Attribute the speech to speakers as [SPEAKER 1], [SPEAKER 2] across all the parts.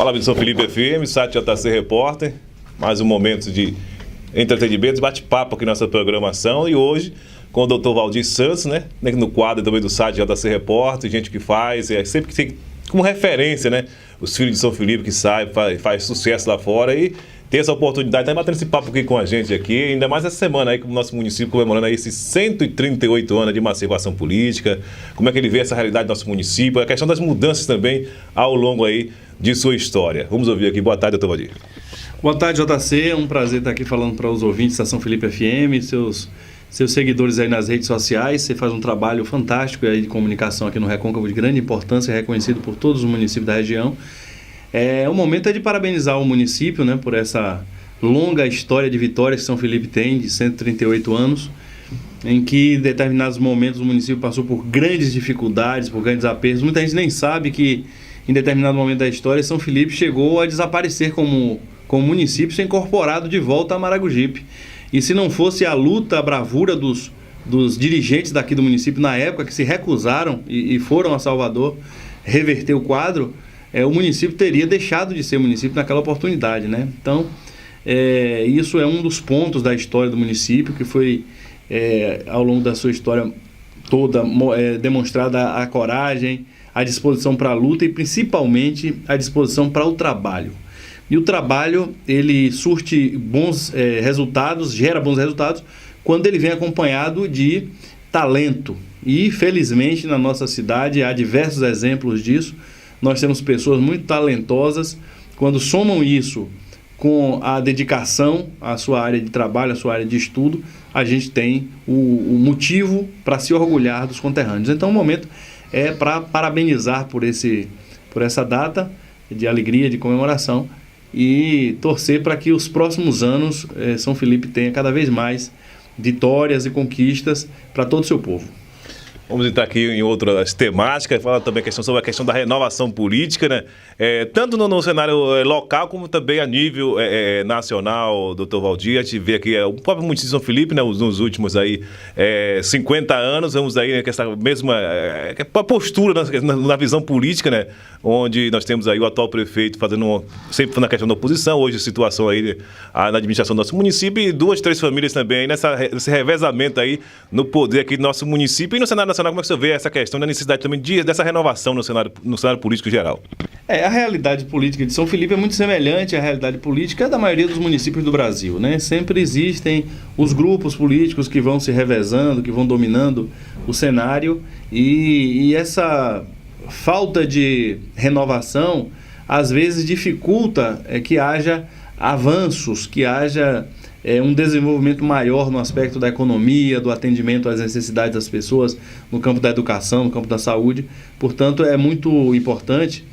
[SPEAKER 1] Fala, São Felipe FM, site JC Repórter, mais um momento de entretenimento, bate-papo aqui na nossa programação, e hoje com o Dr. Valdir Santos, né, no quadro também do site JC Repórter, gente que faz, sempre que tem como referência, né, os filhos de São Felipe que saem, faz sucesso lá fora, e ter essa oportunidade de estar batendo esse papo aqui com a gente aqui, ainda mais essa semana aí com o nosso município comemorando aí esses 138 anos de emancipação política, como é que ele vê essa realidade do nosso município, a questão das mudanças também ao longo aí de sua história. Vamos ouvir aqui. Boa tarde, doutor Valdir.
[SPEAKER 2] Boa tarde, JC. É um prazer estar aqui falando para os ouvintes da São Felipe FM, seus seguidores aí nas redes sociais. Você faz um trabalho fantástico aí de comunicação aqui no Recôncavo, de grande importância, reconhecido por todos os municípios da região. O momento é de parabenizar o município, né, por essa longa história de vitórias que São Felipe tem, de 138 anos, em que em determinados momentos o município passou por grandes dificuldades, por grandes apertos. Muita gente nem sabe que em determinado momento da história São Felipe chegou a desaparecer como município, ser incorporado de volta a Maragogipe. E se não fosse a luta, a bravura dos dirigentes daqui do município na época, que se recusaram e foram a Salvador reverter o quadro, o município teria deixado de ser município naquela oportunidade, né? Então, isso é um dos pontos da história do município, que foi, ao longo da sua história toda, demonstrada a coragem, a disposição para a luta e principalmente a disposição para o trabalho. E o trabalho, ele surte bons resultados, gera bons resultados, quando ele vem acompanhado de talento. E, felizmente, na nossa cidade há diversos exemplos disso. Nós temos pessoas muito talentosas. Quando somam isso com a dedicação à sua área de trabalho, à sua área de estudo, a gente tem o motivo para se orgulhar dos conterrâneos. Então, o momento é para parabenizar por essa data de alegria, de comemoração, e torcer para que os próximos anos São Felipe tenha cada vez mais vitórias e conquistas para todo o seu povo.
[SPEAKER 1] Vamos entrar aqui em outras temáticas, falar também sobre a questão da renovação política, né? Tanto no cenário local como também a nível nacional, doutor Valdir. A gente vê aqui o próprio município de São Felipe, né, nos últimos aí 50 anos, vamos aí com essa mesma postura na visão política, né? Onde nós temos aí o atual prefeito sempre na questão da oposição, hoje a situação aí na administração do nosso município, e 2, 3 famílias também nesse revezamento aí no poder aqui do nosso município. E no cenário nacional, como é que você vê essa questão da necessidade também dessa renovação no cenário político geral?
[SPEAKER 2] A realidade política de São Felipe é muito semelhante à realidade política da maioria dos municípios do Brasil, né? Sempre existem os grupos políticos que vão se revezando, que vão dominando o cenário, e essa falta de renovação às vezes dificulta que haja avanços, que haja um desenvolvimento maior no aspecto da economia, do atendimento às necessidades das pessoas no campo da educação, no campo da saúde. Portanto, é muito importante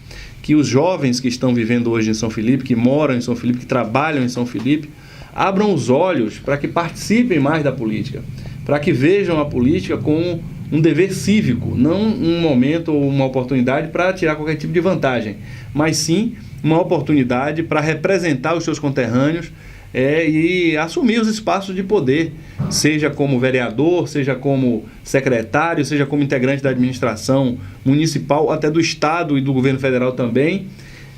[SPEAKER 2] que os jovens que estão vivendo hoje em São Felipe, que moram em São Felipe, que trabalham em São Felipe, abram os olhos para que participem mais da política, para que vejam a política como um dever cívico, não um momento ou uma oportunidade para tirar qualquer tipo de vantagem, mas sim uma oportunidade para representar os seus conterrâneos e assumir os espaços de poder, seja como vereador, seja como secretário, seja como integrante da administração municipal, até do Estado e do governo federal também,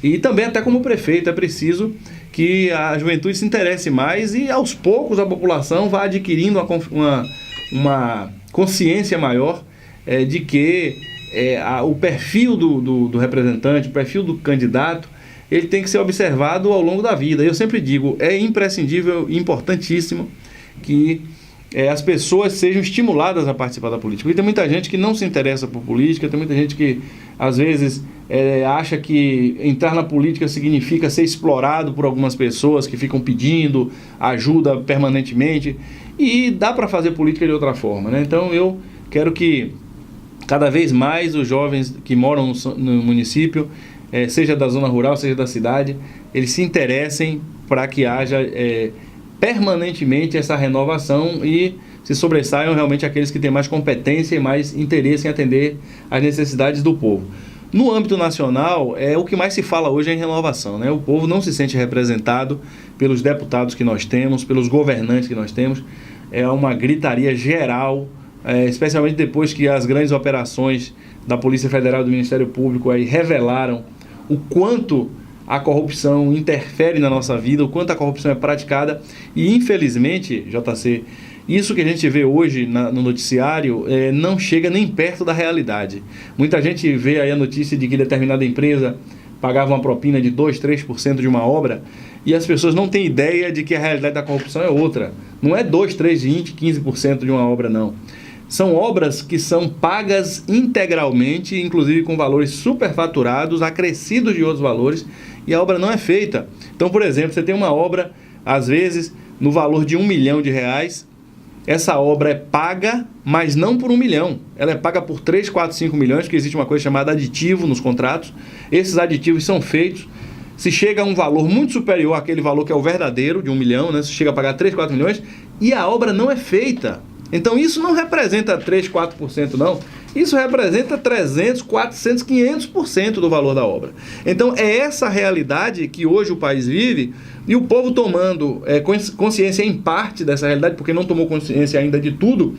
[SPEAKER 2] e também até como prefeito. É preciso que a juventude se interesse mais e aos poucos a população vá adquirindo uma consciência maior de que o perfil do representante, o perfil do candidato, ele tem que ser observado ao longo da vida. Eu sempre digo, é imprescindível e importantíssimo que as pessoas sejam estimuladas a participar da política. Porque tem muita gente que não se interessa por política, tem muita gente que, às vezes, acha que entrar na política significa ser explorado por algumas pessoas que ficam pedindo ajuda permanentemente, e dá para fazer política de outra forma, né? Então, eu quero que cada vez mais os jovens que moram no município, seja da zona rural, seja da cidade, eles se interessem para que haja permanentemente essa renovação e se sobressaiam realmente aqueles que têm mais competência e mais interesse em atender às necessidades do povo. No âmbito nacional, o que mais se fala hoje é em renovação, né? O povo não se sente representado pelos deputados que nós temos, pelos governantes que nós temos. É uma gritaria geral, especialmente depois que as grandes operações da Polícia Federal e do Ministério Público aí revelaram o quanto a corrupção interfere na nossa vida, o quanto a corrupção é praticada. E infelizmente, JC, isso que a gente vê hoje no noticiário não chega nem perto da realidade. Muita gente vê aí a notícia de que determinada empresa pagava uma propina de 2%, 3% de uma obra, e as pessoas não têm ideia de que a realidade da corrupção é outra. Não é 2%, 3%, 20%, 15% de uma obra, não. São obras que são pagas integralmente, inclusive com valores superfaturados, acrescidos de outros valores, e a obra não é feita. Então, por exemplo, você tem uma obra, às vezes, no valor de R$1 milhão, essa obra é paga, mas não por 1 milhão. Ela é paga por 3, 4, 5 milhões, porque existe uma coisa chamada aditivo nos contratos. Esses aditivos são feitos, se chega a um valor muito superior àquele valor que é o verdadeiro, de 1 milhão, né? Se chega a pagar 3, 4 milhões, e a obra não é feita. Então isso não representa 3, 4% não. Isso representa 300, 400, 500% do valor da obra. Então é essa realidade que hoje o país vive, e o povo tomando consciência em parte dessa realidade, porque não tomou consciência ainda de tudo,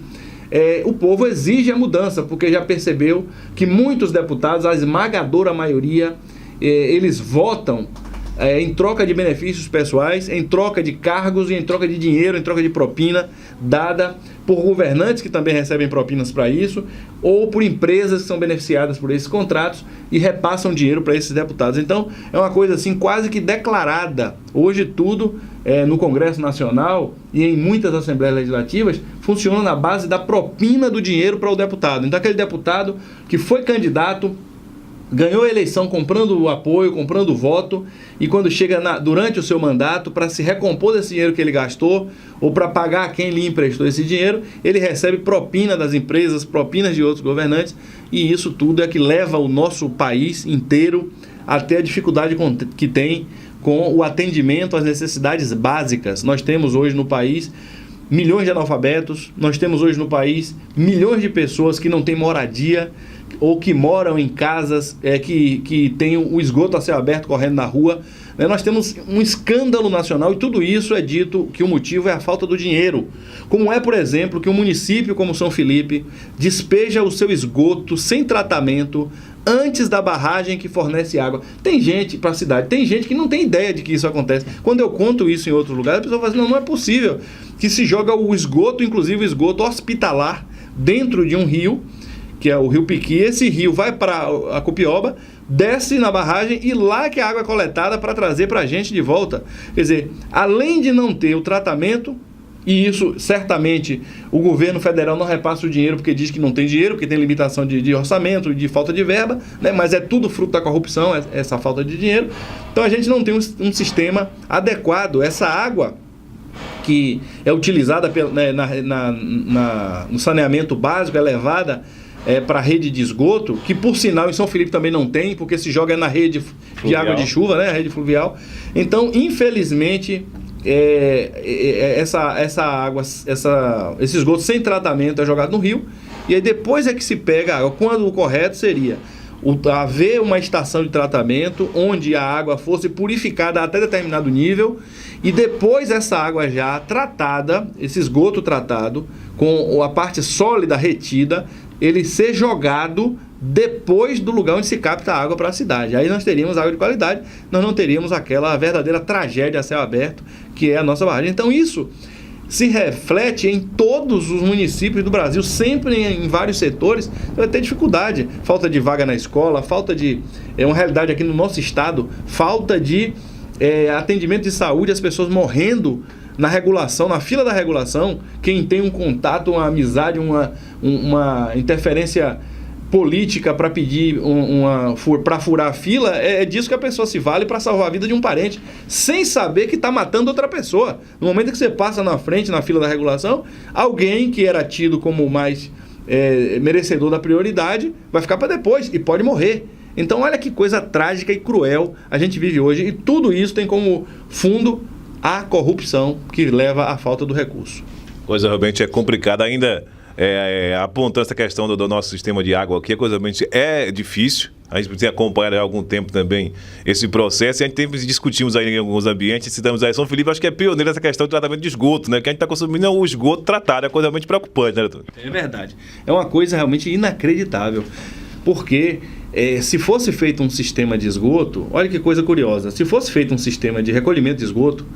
[SPEAKER 2] o povo exige a mudança, porque já percebeu que muitos deputados, a esmagadora maioria, eles votam em troca de benefícios pessoais, em troca de cargos e em troca de dinheiro, em troca de propina dada por governantes que também recebem propinas para isso, ou por empresas que são beneficiadas por esses contratos e repassam dinheiro para esses deputados. Então, é uma coisa assim quase que declarada. Hoje tudo no Congresso Nacional e em muitas Assembleias Legislativas funciona na base da propina do dinheiro para o deputado. Então, aquele deputado que foi candidato, ganhou a eleição comprando o apoio, comprando o voto, e quando chega durante o seu mandato, para se recompor desse dinheiro que ele gastou, ou para pagar quem lhe emprestou esse dinheiro, ele recebe propina das empresas, propinas de outros governantes, e isso tudo é que leva o nosso país inteiro até a dificuldade que tem com o atendimento às necessidades básicas. Nós temos hoje no país milhões de analfabetos, nós temos hoje no país milhões de pessoas que não têm moradia, ou que moram em casas que tem o esgoto a céu aberto correndo na rua. Nós temos um escândalo nacional, e tudo isso é dito que o motivo é a falta do dinheiro. Como é, por exemplo, que um município como São Felipe despeja o seu esgoto sem tratamento antes da barragem que fornece água. Tem gente para a cidade, tem gente que não tem ideia de que isso acontece. Quando eu conto isso em outros lugares, a pessoa fala assim, não é possível que se joga o esgoto, inclusive o esgoto hospitalar, dentro de um rio, que é o Rio Piqui. Esse rio vai para a Cupioba, desce na barragem, e lá que a água é coletada para trazer para a gente de volta. Quer dizer, além de não ter o tratamento, e isso certamente o governo federal não repassa o dinheiro porque diz que não tem dinheiro, porque tem limitação de orçamento, de falta de verba, né? Mas é tudo fruto da corrupção, essa falta de dinheiro. Então a gente não tem um sistema adequado. Essa água que é utilizada no saneamento básico, é levada para a rede de esgoto, que por sinal em São Felipe também não tem, porque se joga na rede de água de chuva, né, a rede fluvial. Então, infelizmente, essa água, esse esgoto sem tratamento é jogado no rio, e aí depois é que se pega a água, quando o correto seria haver uma estação de tratamento onde a água fosse purificada até determinado nível, e depois essa água já tratada, esse esgoto tratado, com a parte sólida retida, ele ser jogado depois do lugar onde se capta a água para a cidade. Aí nós teríamos água de qualidade, nós não teríamos aquela verdadeira tragédia a céu aberto, que é a nossa barragem. Então isso se reflete em todos os municípios do Brasil, sempre em vários setores. Vai ter dificuldade, falta de vaga na escola, falta de... É uma realidade aqui no nosso estado, falta de atendimento de saúde, as pessoas morrendo na regulação, na fila da regulação. Quem tem um contato, uma amizade, uma interferência política para pedir para furar a fila, é disso que a pessoa se vale para salvar a vida de um parente, sem saber que está matando outra pessoa. No momento que você passa na frente, na fila da regulação, alguém que era tido como mais merecedor da prioridade vai ficar para depois e pode morrer. Então olha que coisa trágica e cruel a gente vive hoje, e tudo isso tem como fundo a corrupção, que leva à falta do recurso.
[SPEAKER 1] Coisa realmente complicada. Ainda apontando essa questão do nosso sistema de água aqui, a coisa realmente é difícil. A gente precisa acompanhar há algum tempo também esse processo, e a gente discutimos aí em alguns ambientes, citamos aí São Felipe, acho que é pioneiro nessa questão do tratamento de esgoto, né? Que a gente está consumindo o esgoto tratado, é coisa realmente preocupante, né, doutor?
[SPEAKER 2] É verdade. É uma coisa realmente inacreditável, porque se fosse feito um sistema de esgoto, olha que coisa curiosa, se fosse feito um sistema de recolhimento de esgoto,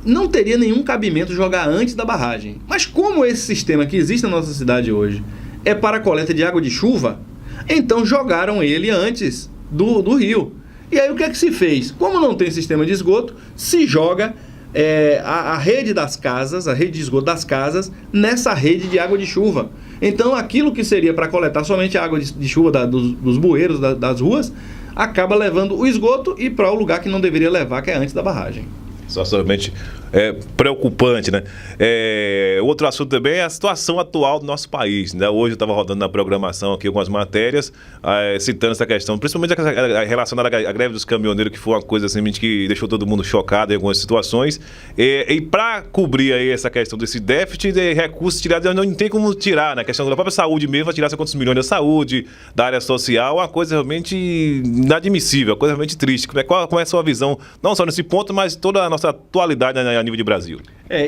[SPEAKER 2] não teria nenhum cabimento jogar antes da barragem. Mas como esse sistema que existe na nossa cidade hoje é para a coleta de água de chuva, então jogaram ele antes do rio. E aí o que é que se fez? Como não tem sistema de esgoto, se joga a rede das casas, a rede de esgoto das casas, nessa rede de água de chuva. Então aquilo que seria para coletar somente a água de chuva dos bueiros, das ruas, acaba levando o esgoto e para o lugar que não deveria levar, que é antes da barragem.
[SPEAKER 1] Socialmente preocupante, né? Outro assunto também é a situação atual do nosso país, né? Hoje eu estava rodando na programação aqui algumas matérias citando essa questão, principalmente relacionada à greve dos caminhoneiros, que foi uma coisa assim, que deixou todo mundo chocado em algumas situações. E para cobrir aí essa questão desse déficit de recursos tirados, não tem como tirar, né? A questão da própria saúde mesmo, vai tirar quantos milhões da saúde, da área social, uma coisa realmente inadmissível, uma coisa realmente triste. Qual é a sua visão, não só nesse ponto, mas toda a nossa atualidade a nível de Brasil?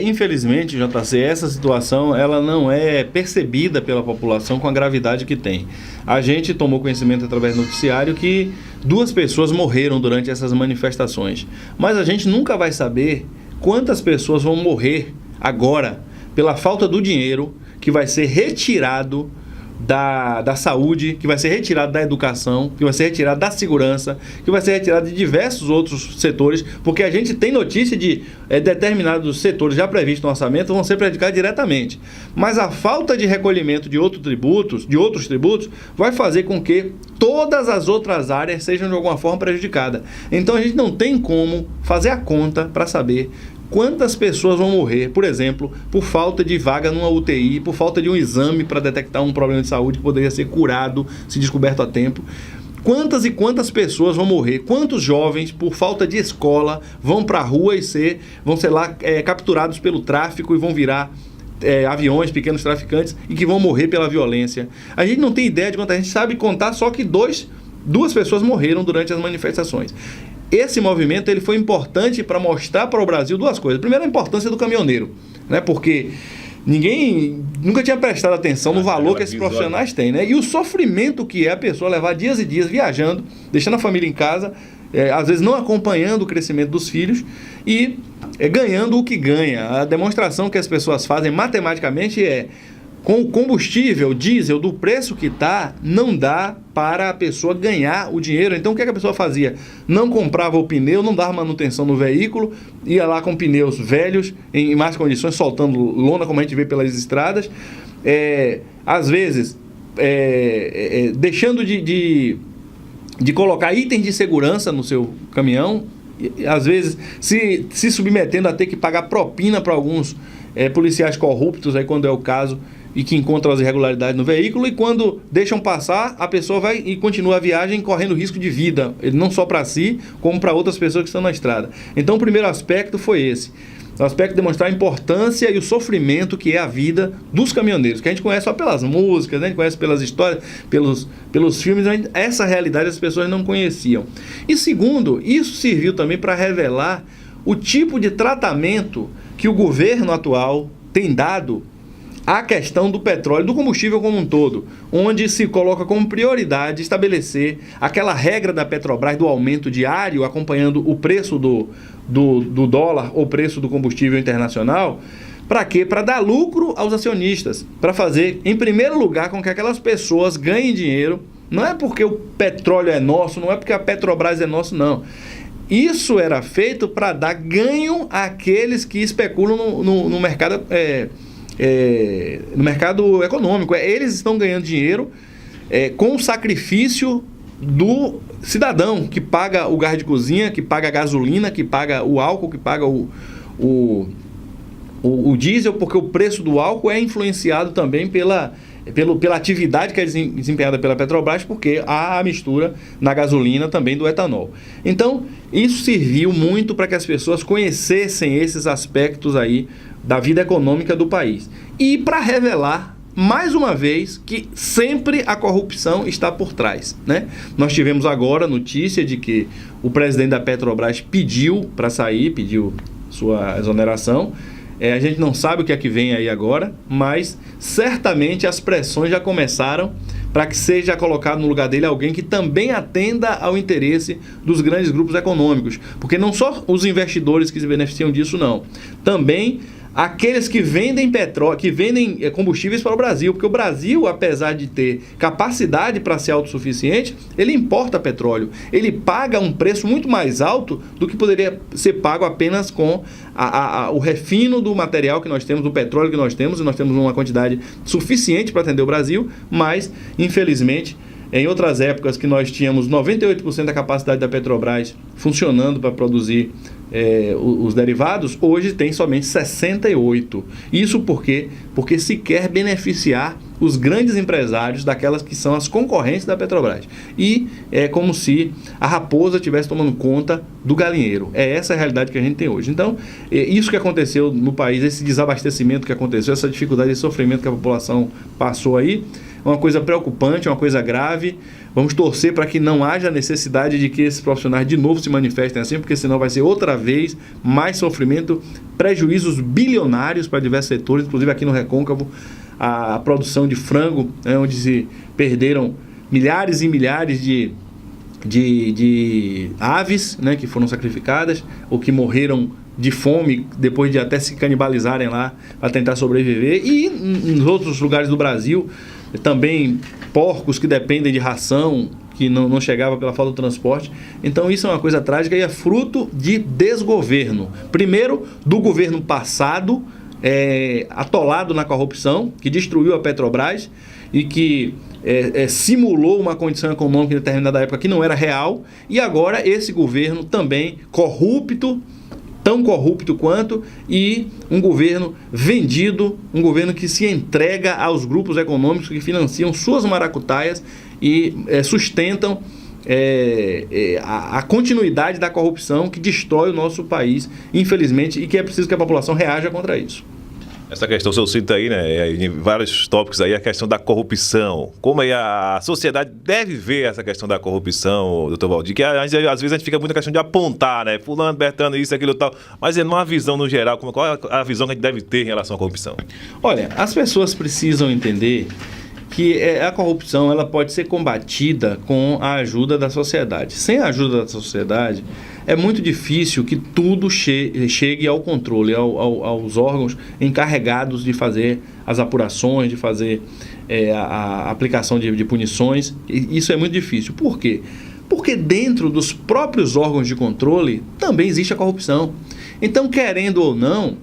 [SPEAKER 2] Infelizmente, JC, essa situação ela não é percebida pela população com a gravidade que tem. A gente tomou conhecimento através do noticiário que 2 pessoas morreram durante essas manifestações. Mas a gente nunca vai saber quantas pessoas vão morrer agora pela falta do dinheiro que vai ser retirado da saúde, que vai ser retirado da educação, que vai ser retirado da segurança, que vai ser retirado de diversos outros setores, porque a gente tem notícia de determinados setores já previstos no orçamento vão ser prejudicados diretamente. Mas a falta de recolhimento de outros tributos vai fazer com que todas as outras áreas sejam de alguma forma prejudicadas. Então a gente não tem como fazer a conta para saber quantas pessoas vão morrer, por exemplo, por falta de vaga numa UTI, por falta de um exame para detectar um problema de saúde que poderia ser curado se descoberto a tempo. Quantas e quantas pessoas vão morrer? Quantos jovens, por falta de escola, vão para a rua e vão ser lá capturados pelo tráfico e vão virar aviões, pequenos traficantes, e que vão morrer pela violência? A gente não tem ideia de quanto, a gente sabe contar só que duas pessoas morreram durante as manifestações. Esse movimento ele foi importante para mostrar para o Brasil 2 coisas. Primeiro, a importância do caminhoneiro, né? Porque ninguém nunca tinha prestado atenção no valor que esses profissionais têm, né? E o sofrimento que é a pessoa levar dias e dias viajando, deixando a família em casa, às vezes não acompanhando o crescimento dos filhos e ganhando o que ganha. A demonstração que as pessoas fazem matematicamente com o combustível, diesel, do preço que está, não dá para a pessoa ganhar o dinheiro. Então o que a pessoa fazia? Não comprava o pneu, não dava manutenção no veículo, ia lá com pneus velhos, em más condições, soltando lona, como a gente vê pelas estradas. Às vezes, deixando de colocar itens de segurança no seu caminhão, e, às vezes se submetendo a ter que pagar propina para alguns policiais corruptos, aí quando é o caso, e que encontram as irregularidades no veículo, e quando deixam passar, a pessoa vai e continua a viagem correndo risco de vida, não só para si, como para outras pessoas que estão na estrada. Então o primeiro aspecto foi esse, o aspecto de demonstrar a importância e o sofrimento que é a vida dos caminhoneiros, que a gente conhece só pelas músicas, né? A gente conhece pelas histórias, pelos filmes, essa realidade as pessoas não conheciam. E segundo, isso serviu também para revelar o tipo de tratamento que o governo atual tem dado à questão do petróleo, do combustível como um todo, onde se coloca como prioridade estabelecer aquela regra da Petrobras do aumento diário, acompanhando o preço do dólar ou preço do combustível internacional. Para quê? Para dar lucro aos acionistas, para fazer, em primeiro lugar, com que aquelas pessoas ganhem dinheiro. Não é porque o petróleo é nosso, não é porque a Petrobras é nosso, não. Isso era feito para dar ganho àqueles que especulam no mercado no mercado econômico. Eles estão ganhando dinheiro com o sacrifício do cidadão que paga o gás de cozinha, que paga a gasolina, que paga o álcool, que paga o diesel, porque o preço do álcool é influenciado também pela atividade que é desempenhada pela Petrobras, porque há a mistura na gasolina também do etanol. Então, isso serviu muito para que as pessoas conhecessem esses aspectos aí da vida econômica do país. E para revelar, mais uma vez, que sempre a corrupção está por trás, né? Nós tivemos agora notícia de que o presidente da Petrobras pediu para sair, pediu sua exoneração. A gente não sabe o que é que vem aí agora, mas certamente as pressões já começaram para que seja colocado no lugar dele alguém que também atenda ao interesse dos grandes grupos econômicos. Porque não só os investidores que se beneficiam disso, não. Também aqueles que vendem petróleo, que vendem combustíveis para o Brasil, porque o Brasil, apesar de ter capacidade para ser autossuficiente, ele importa petróleo. Ele paga um preço muito mais alto do que poderia ser pago apenas com o refino do material que nós temos, do petróleo que nós temos, e nós temos uma quantidade suficiente para atender o Brasil, mas, infelizmente, em outras épocas que nós tínhamos 98% da capacidade da Petrobras funcionando para produzir os derivados, hoje tem somente 68%. Isso porque se quer beneficiar os grandes empresários daquelas que são as concorrentes da Petrobras. E é como se a raposa estivesse tomando conta do galinheiro. É essa a realidade que a gente tem hoje. Então, isso que aconteceu no país, esse desabastecimento que aconteceu, essa dificuldade, esse sofrimento que a população passou aí, é uma coisa preocupante, é uma coisa grave. Vamos torcer para que não haja necessidade de que esses profissionais de novo se manifestem assim, porque senão vai ser outra vez mais sofrimento, prejuízos bilionários para diversos setores, inclusive aqui no Recôncavo, a produção de frango, onde se perderam milhares e milhares de aves, que foram sacrificadas ou que morreram de fome depois de até se canibalizarem lá para tentar sobreviver. E em outros lugares do Brasil também porcos que dependem de ração, que não chegava pela falta do transporte. Então isso é uma coisa trágica e é fruto de desgoverno. Primeiro, do governo passado, atolado na corrupção, que destruiu a Petrobras e que simulou uma condição econômica em determinada época que não era real. E agora esse governo também corrupto, tão corrupto quanto, e um governo vendido, um governo que se entrega aos grupos econômicos que financiam suas maracutaias e sustentam a continuidade da corrupção que destrói o nosso país, infelizmente, e que é preciso que a população reaja contra isso.
[SPEAKER 1] Essa questão, o senhor cita aí, em vários tópicos aí, a questão da corrupção. Como aí a sociedade deve ver essa questão da corrupção, doutor Valdir? Que às vezes a gente fica muito na questão de apontar, fulano, Bertano, isso, aquilo e tal, mas é uma visão no geral, qual é a visão que a gente deve ter em relação à corrupção?
[SPEAKER 2] Olha, as pessoas precisam entender que a corrupção ela pode ser combatida com a ajuda da sociedade. Sem a ajuda da sociedade, é muito difícil que tudo chegue ao controle, aos órgãos encarregados de fazer as apurações, de fazer a aplicação de punições. Isso é muito difícil. Por quê? Porque dentro dos próprios órgãos de controle também existe a corrupção. Então, querendo ou não,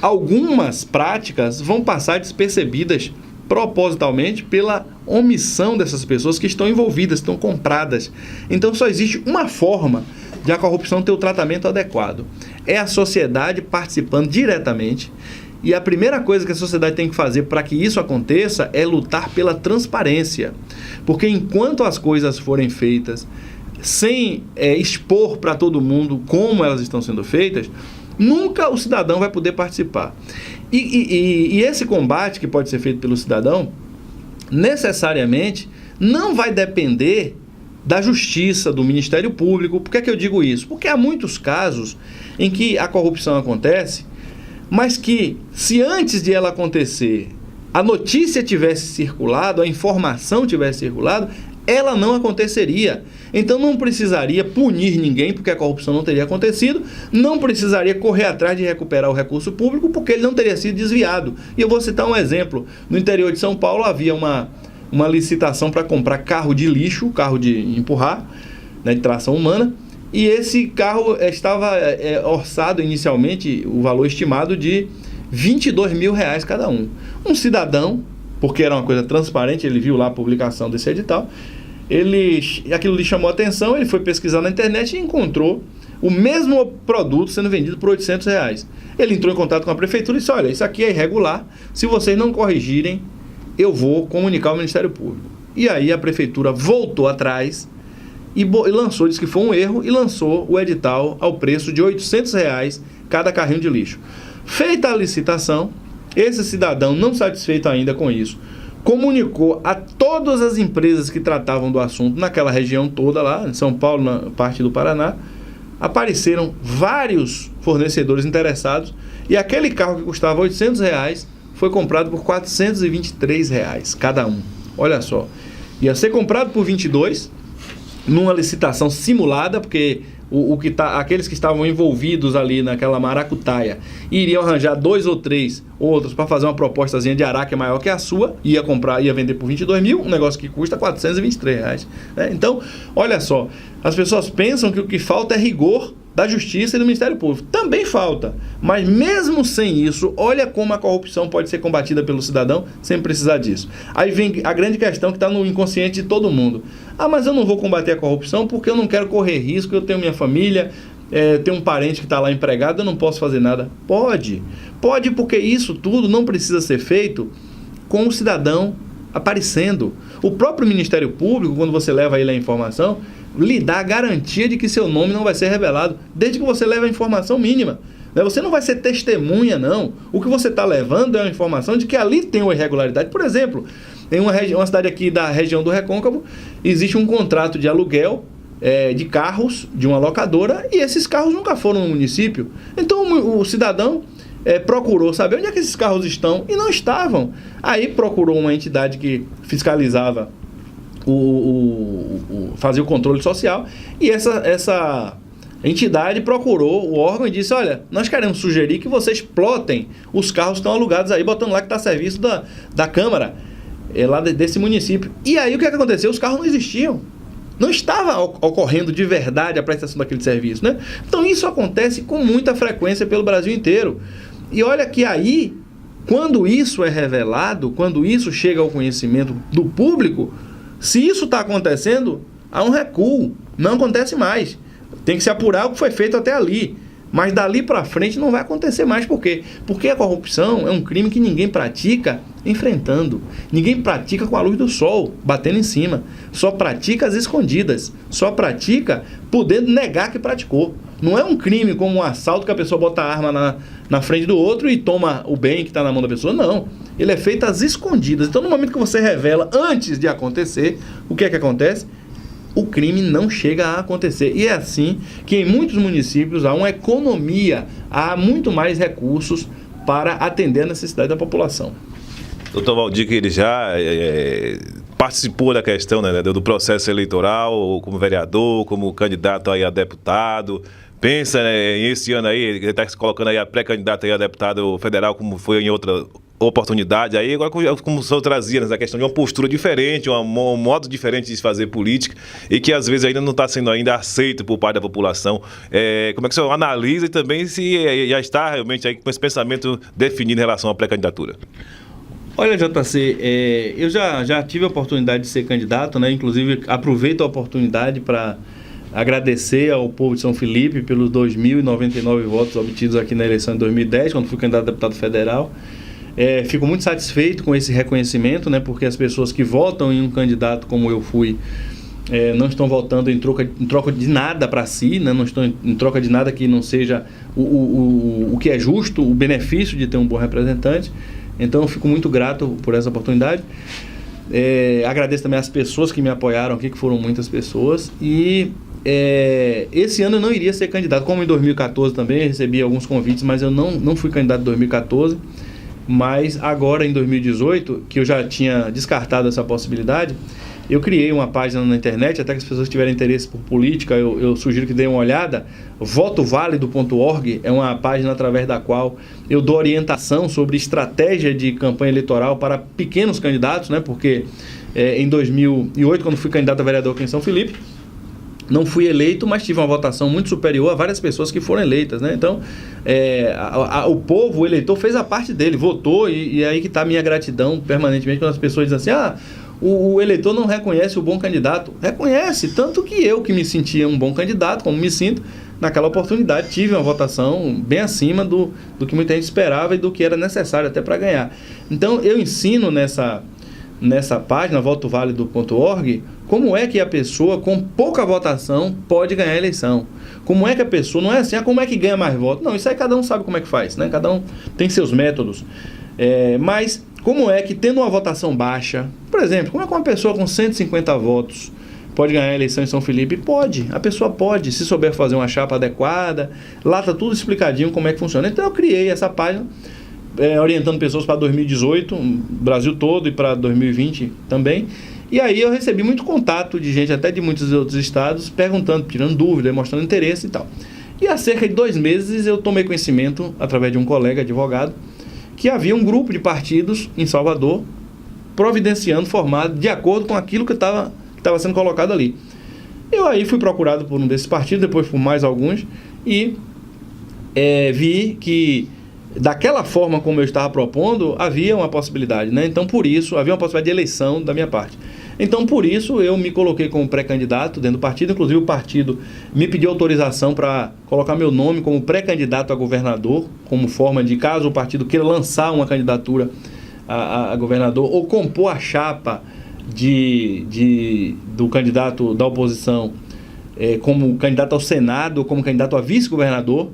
[SPEAKER 2] algumas práticas vão passar despercebidas propositalmente pela omissão dessas pessoas que estão envolvidas, estão compradas. Então só existe uma forma de a corrupção ter o tratamento adequado. É a sociedade participando diretamente, e a primeira coisa que a sociedade tem que fazer para que isso aconteça é lutar pela transparência. Porque enquanto as coisas forem feitas sem expor para todo mundo como elas estão sendo feitas, nunca o cidadão vai poder participar. E esse combate que pode ser feito pelo cidadão, necessariamente, não vai depender da justiça, do Ministério Público. Por que é que eu digo isso? Porque há muitos casos em que a corrupção acontece, mas que, se antes de ela acontecer, a notícia tivesse circulado, a informação tivesse circulado, ela não aconteceria. Então não precisaria punir ninguém, porque a corrupção não teria acontecido, não precisaria correr atrás de recuperar o recurso público, porque ele não teria sido desviado. E eu vou citar um exemplo. No interior de São Paulo havia uma licitação para comprar carro de lixo, carro de empurrar, de tração humana, e esse carro estava orçado inicialmente, o valor estimado de R$22 mil cada um. Um cidadão, porque era uma coisa transparente, ele viu lá a publicação desse edital, aquilo lhe chamou a atenção, ele foi pesquisar na internet e encontrou o mesmo produto sendo vendido por R$800. Ele entrou em contato com a prefeitura e disse: olha, isso aqui é irregular, se vocês não corrigirem, eu vou comunicar ao Ministério Público. E aí a prefeitura voltou atrás e lançou, disse que foi um erro, e lançou o edital ao preço de R$800 cada carrinho de lixo. Feita a licitação, esse cidadão, não satisfeito ainda com isso, comunicou a todas as empresas que tratavam do assunto naquela região toda lá, em São Paulo, na parte do Paraná. Apareceram vários fornecedores interessados e aquele carro que custava R$800 foi comprado por R$423 cada um. Olha só. Ia ser comprado por 22, numa licitação simulada, porque aqueles que estavam envolvidos ali naquela maracutaia iriam arranjar 2 ou 3 outros para fazer uma propostazinha de Araque maior que a sua, ia vender por 22 mil, um negócio que custa R$423, né? Então, olha só, as pessoas pensam que o que falta é rigor da Justiça e do Ministério Público. Também falta, mas mesmo sem isso, olha como a corrupção pode ser combatida pelo cidadão sem precisar disso. Aí vem a grande questão que está no inconsciente de todo mundo. Mas eu não vou combater a corrupção porque eu não quero correr risco, eu tenho minha família, tenho um parente que está lá empregado, eu não posso fazer nada. Pode porque isso tudo não precisa ser feito com o cidadão aparecendo. O próprio Ministério Público, quando você leva ele a informação, lhe dá a garantia de que seu nome não vai ser revelado, desde que você leve a informação mínima. Você não vai ser testemunha, não. O que você está levando é a informação de que ali tem uma irregularidade. Por exemplo, em uma cidade aqui da região do Recôncavo, existe um contrato de aluguel de carros de uma locadora e esses carros nunca foram no município. Então o cidadão procurou saber onde é que esses carros estão e não estavam. Aí procurou uma entidade que fiscalizava fazia o controle social e essa entidade procurou o órgão e disse: olha, nós queremos sugerir que vocês plotem os carros que estão alugados aí, botando lá que está a serviço da Câmara lá desse município. E aí o que aconteceu? Os carros não existiam. Não estava ocorrendo de verdade a prestação daquele serviço, né? Então isso acontece com muita frequência pelo Brasil inteiro. E olha que aí, quando isso é revelado, quando isso chega ao conhecimento do público, se isso está acontecendo, há um recuo, não acontece mais. Tem que se apurar o que foi feito até ali. Mas dali para frente não vai acontecer mais. Por quê? Porque a corrupção é um crime que ninguém pratica enfrentando. Ninguém pratica com a luz do sol, batendo em cima. Só pratica às escondidas. Só pratica podendo negar que praticou. Não é um crime como um assalto que a pessoa bota a arma na frente do outro e toma o bem que está na mão da pessoa. Não. Ele é feito às escondidas. Então, no momento que você revela antes de acontecer, o que é que acontece? O crime não chega a acontecer. E é assim que em muitos municípios há uma economia, há muito mais recursos para atender a necessidade da população.
[SPEAKER 1] Doutor Valdir, que ele já participou da questão, né, do processo eleitoral, como vereador, como candidato aí a deputado. Pensa, né, esse ano aí, ele está se colocando aí a pré-candidato aí a deputado federal, como foi em outra oportunidade. Aí agora, como o senhor trazia, nessa questão de uma postura diferente, um modo diferente de se fazer política e que às vezes ainda não está sendo ainda aceito por parte da população. Como é que o senhor analisa e também se já está realmente aí com esse pensamento definido em relação à pré-candidatura?
[SPEAKER 2] Olha, JC, eu já tive a oportunidade de ser candidato, né? Inclusive aproveito a oportunidade para agradecer ao povo de São Felipe pelos 2.099 votos obtidos aqui na eleição de 2010, quando fui candidato a deputado federal. Fico muito satisfeito com esse reconhecimento, né? Porque as pessoas que votam em um candidato como eu fui não estão votando em troca de nada para si, né? Não estão em troca de nada que não seja o que é justo, o benefício de ter um bom representante. Então eu fico muito grato por essa oportunidade. Agradeço também as pessoas que me apoiaram aqui, que foram muitas pessoas. E esse ano eu não iria ser candidato, como em 2014 também, eu recebi alguns convites, mas eu não fui candidato em 2014. Mas agora em 2018, que eu já tinha descartado essa possibilidade, eu criei uma página na internet, até que as pessoas tiverem interesse por política, eu sugiro que deem uma olhada. Votovalido.org é uma página através da qual eu dou orientação sobre estratégia de campanha eleitoral para pequenos candidatos, né? Porque em 2008, quando fui candidato a vereador aqui em São Felipe, não fui eleito, mas tive uma votação muito superior a várias pessoas que foram eleitas, né? Então, o povo, o eleitor, fez a parte dele, votou, e aí que está a minha gratidão permanentemente quando as pessoas dizem assim: o eleitor não reconhece o bom candidato. Reconhece, tanto que eu, que me sentia um bom candidato, como me sinto, naquela oportunidade tive uma votação bem acima do que muita gente esperava e do que era necessário até para ganhar. Então, eu ensino nessa página, votovalido.org, como é que a pessoa com pouca votação pode ganhar a eleição. Como é que a pessoa, não é assim, como é que ganha mais votos? Não, isso aí cada um sabe como é que faz, né? Cada um tem seus métodos. Mas como é que, tendo uma votação baixa, por exemplo, como é que uma pessoa com 150 votos pode ganhar a eleição em São Felipe? Pode, a pessoa pode, se souber fazer uma chapa adequada. Lá está tudo explicadinho como é que funciona. Então eu criei essa página, orientando pessoas para 2018, Brasil todo, e para 2020 também. E aí eu recebi muito contato de gente, até de muitos outros estados, perguntando, tirando dúvida, mostrando interesse e tal. E há cerca de 2 meses eu tomei conhecimento, através de um colega advogado, que havia um grupo de partidos em Salvador providenciando formado de acordo com aquilo que estava sendo colocado ali. Eu aí fui procurado por um desses partidos, depois por mais alguns, e vi que daquela forma como eu estava propondo, havia uma possibilidade, né? Então, por isso, havia uma possibilidade de eleição da minha parte. Então, por isso, eu me coloquei como pré-candidato dentro do partido. Inclusive, o partido me pediu autorização para colocar meu nome como pré-candidato a governador, como forma de, caso o partido queira lançar uma candidatura a governador ou compor a chapa do candidato da oposição como candidato ao Senado ou como candidato a vice-governador,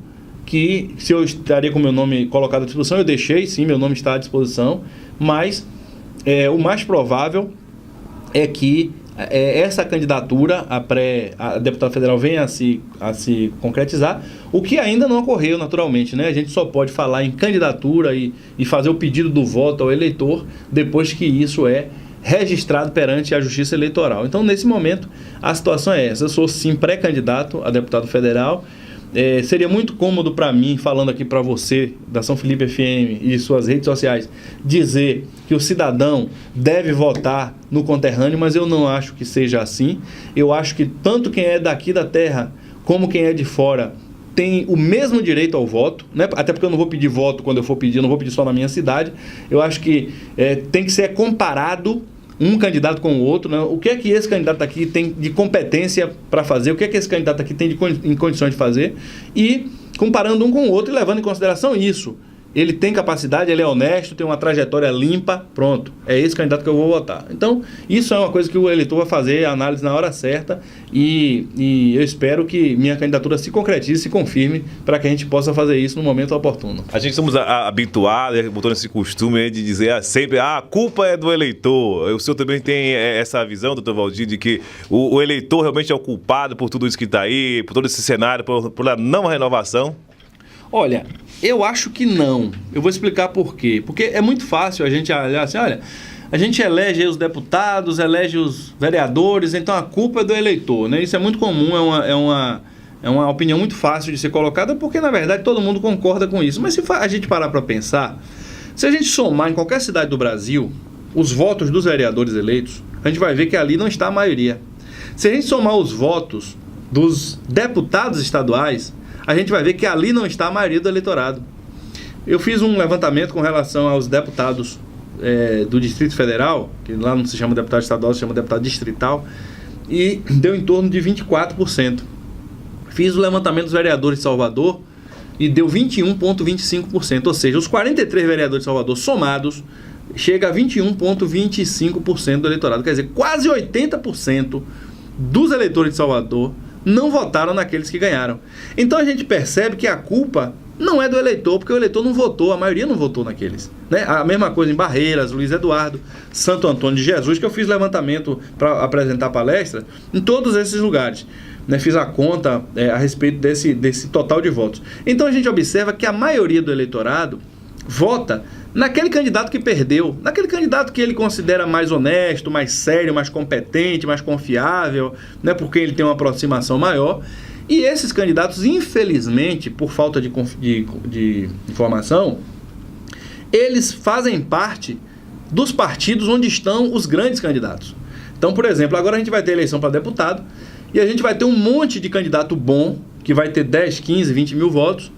[SPEAKER 2] que se eu estaria com meu nome colocado à disposição, eu deixei, sim, meu nome está à disposição, mas o mais provável é que essa candidatura a deputado federal venha a se concretizar, o que ainda não ocorreu naturalmente, né? A gente só pode falar em candidatura e fazer o pedido do voto ao eleitor depois que isso é registrado perante a Justiça Eleitoral. Então, nesse momento, a situação é essa. Eu sou, sim, pré-candidato a deputado federal. Seria muito cômodo para mim, falando aqui para você, da São Felipe FM e suas redes sociais, dizer que o cidadão deve votar no conterrâneo, mas eu não acho que seja assim. Eu acho que tanto quem é daqui da terra como quem é de fora tem o mesmo direito ao voto, né? Até porque eu não vou pedir voto quando eu for pedir, eu não vou pedir só na minha cidade. Eu acho que tem que ser comparado um candidato com o outro, né? O que é que esse candidato aqui tem de competência para fazer, o que é que esse candidato aqui tem em condições de fazer, e comparando um com o outro e levando em consideração isso. Ele tem capacidade, ele é honesto, tem uma trajetória limpa, pronto, é esse candidato que eu vou votar. Então, isso é uma coisa que o eleitor vai fazer a análise na hora certa e eu espero que minha candidatura se concretize, se confirme, para que a gente possa fazer isso no momento oportuno.
[SPEAKER 1] A gente estamos habituados, botou esse costume de dizer sempre, a culpa é do eleitor. O senhor também tem essa visão, doutor Valdir, de que o eleitor realmente é o culpado por tudo isso que está aí, por todo esse cenário, por a não renovação?
[SPEAKER 2] Olha, eu acho que não. Eu vou explicar por quê. Porque é muito fácil a gente olhar assim, olha, a gente elege os deputados, elege os vereadores, então a culpa é do eleitor, né? Isso é muito comum, é uma opinião muito fácil de ser colocada, porque na verdade todo mundo concorda com isso. Mas se a gente parar para pensar, se a gente somar em qualquer cidade do Brasil os votos dos vereadores eleitos, a gente vai ver que ali não está a maioria. Se a gente somar os votos dos deputados estaduais, a gente vai ver que ali não está a maioria do eleitorado. Eu fiz um levantamento com relação aos deputados do Distrito Federal, que lá não se chama deputado estadual, se chama deputado distrital, e deu em torno de 24%. Fiz o levantamento dos vereadores de Salvador e deu 21,25%, ou seja, os 43 vereadores de Salvador somados chega a 21,25% do eleitorado, quer dizer, quase 80% dos eleitores de Salvador não votaram naqueles que ganharam. Então a gente percebe que a culpa não é do eleitor, porque o eleitor não votou, a maioria não votou naqueles, né? A mesma coisa em Barreiras, Luiz Eduardo, Santo Antônio de Jesus, que eu fiz levantamento para apresentar palestra em todos esses lugares, né? Fiz a conta a respeito desse total de votos. Então a gente observa que a maioria do eleitorado vota naquele candidato que perdeu, naquele candidato que ele considera mais honesto, mais sério, mais competente, mais confiável, né, porque ele tem uma aproximação maior. E esses candidatos, infelizmente, por falta de informação, eles fazem parte dos partidos onde estão os grandes candidatos. Então, por exemplo, agora a gente vai ter eleição para deputado e a gente vai ter um monte de candidato bom, que vai ter 10, 15, 20 mil votos,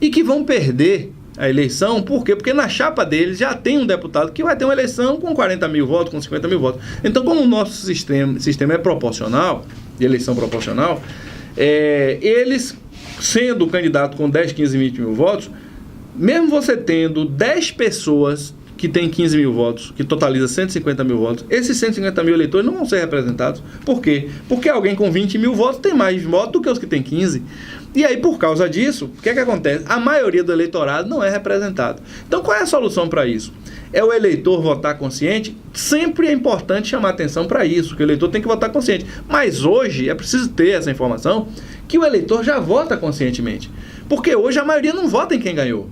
[SPEAKER 2] e que vão perder a eleição. Por quê? Porque na chapa deles já tem um deputado que vai ter uma eleição com 40 mil votos, com 50 mil votos. Então, como o nosso sistema é proporcional, de eleição proporcional, eles, sendo o candidato com 10, 15, 20 mil votos, mesmo você tendo 10 pessoas que tem 15 mil votos, que totaliza 150 mil votos, esses 150 mil eleitores não vão ser representados. Por quê? Porque alguém com 20 mil votos tem mais votos do que os que tem 15. E aí, por causa disso, o que acontece? A maioria do eleitorado não é representado. Então, qual é a solução para isso? É o eleitor votar consciente? Sempre é importante chamar atenção para isso, que o eleitor tem que votar consciente. Mas hoje é preciso ter essa informação que o eleitor já vota conscientemente. Porque hoje a maioria não vota em quem ganhou.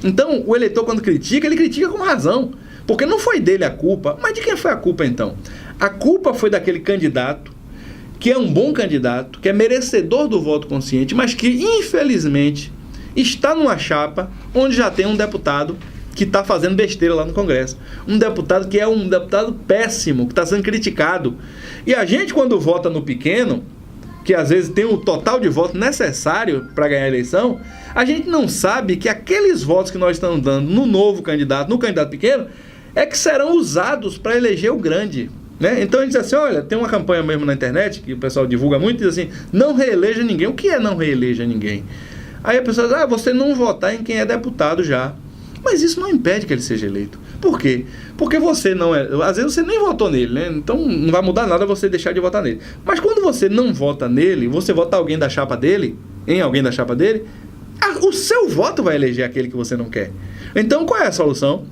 [SPEAKER 2] Então, o eleitor, quando critica, ele critica com razão. Porque não foi dele a culpa. Mas de quem foi a culpa, então? A culpa foi daquele candidato, que é um bom candidato, que é merecedor do voto consciente, mas que, infelizmente, está numa chapa onde já tem um deputado que está fazendo besteira lá no Congresso. Um deputado que é um deputado péssimo, que está sendo criticado. E a gente, quando vota no pequeno, que às vezes tem o total de votos necessário para ganhar a eleição, a gente não sabe que aqueles votos que nós estamos dando no novo candidato, no candidato pequeno, é que serão usados para eleger o grande. Né? Então a gente diz assim, olha, tem uma campanha mesmo na internet, que o pessoal divulga muito, diz assim, não reeleja ninguém. O que é não reeleja ninguém? Aí a pessoa diz, você não votar em quem é deputado já. Mas isso não impede que ele seja eleito. Por quê? Porque você não é... Às vezes você nem votou nele, né? Então não vai mudar nada você deixar de votar nele. Mas quando você não vota nele, você vota alguém da chapa dele, em alguém da chapa dele, o seu voto vai eleger aquele que você não quer. Então qual é a solução?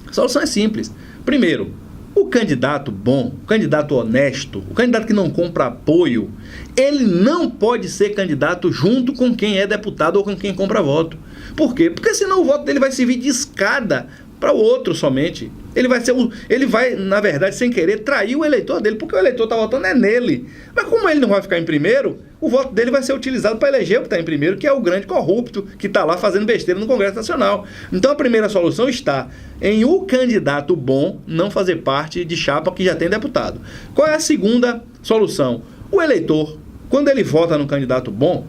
[SPEAKER 2] A solução é simples. Primeiro, o candidato bom, o candidato honesto, o candidato que não compra apoio, ele não pode ser candidato junto com quem é deputado ou com quem compra voto. Por quê? Porque senão o voto dele vai servir de escada para o outro somente. Ele vai, na verdade, sem querer, trair o eleitor dele, porque o eleitor está votando nele. Mas como ele não vai ficar em primeiro, o voto dele vai ser utilizado para eleger o que está em primeiro, que é o grande corrupto que está lá fazendo besteira no Congresso Nacional. Então a primeira solução está em o candidato bom não fazer parte de chapa que já tem deputado. Qual é a segunda solução? O eleitor, quando ele vota no candidato bom,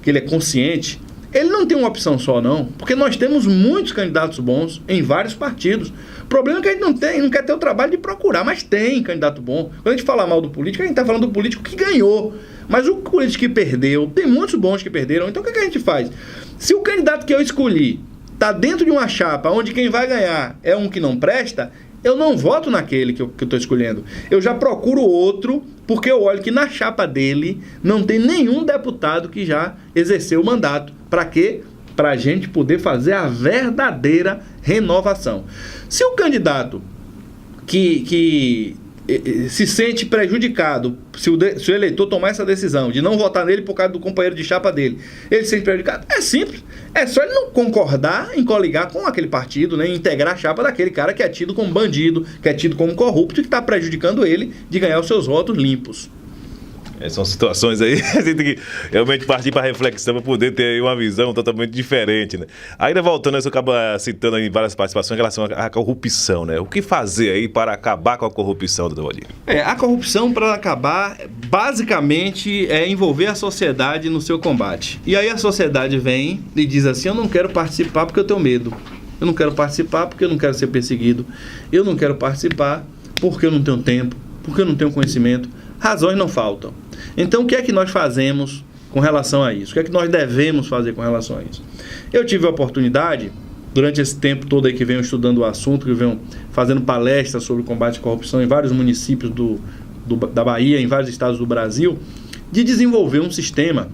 [SPEAKER 2] que ele é consciente, ele não tem uma opção só não, porque nós temos muitos candidatos bons em vários partidos. O problema é que a gente não quer ter o trabalho de procurar, mas tem candidato bom. Quando a gente fala mal do político, a gente está falando do político que ganhou. Mas o político que perdeu, tem muitos bons que perderam. Então o que a gente faz? Se o candidato que eu escolhi está dentro de uma chapa onde quem vai ganhar é um que não presta, eu não voto naquele que eu estou escolhendo. Eu já procuro outro, porque eu olho que na chapa dele não tem nenhum deputado que já exerceu o mandato. Para quê? Para a gente poder fazer a verdadeira renovação. Se o candidato que se sente prejudicado, se o eleitor tomar essa decisão de não votar nele por causa do companheiro de chapa dele, ele se sente prejudicado, é simples. É só ele não concordar em coligar com aquele partido, né, integrar a chapa daquele cara que é tido como bandido, que é tido como corrupto e que está prejudicando ele de ganhar os seus votos limpos.
[SPEAKER 1] São situações aí, a gente tem que realmente partir para reflexão para poder ter uma visão totalmente diferente, né? Ainda voltando, você acaba citando em várias participações em relação à corrupção, né? O que fazer aí para acabar com a corrupção, doutor Valdir?
[SPEAKER 2] A corrupção, para acabar, basicamente é envolver a sociedade no seu combate. E aí a sociedade vem e diz assim, eu não quero participar porque eu tenho medo. Eu não quero participar porque eu não quero ser perseguido. Eu não quero participar porque eu não tenho tempo, porque eu não tenho conhecimento. Razões não faltam. Então, o que é que nós fazemos com relação a isso? O que é que nós devemos fazer com relação a isso? Eu tive a oportunidade, durante esse tempo todo aí que venho estudando o assunto, que venho fazendo palestras sobre o combate à corrupção em vários municípios da Bahia, em vários estados do Brasil, de desenvolver um sistema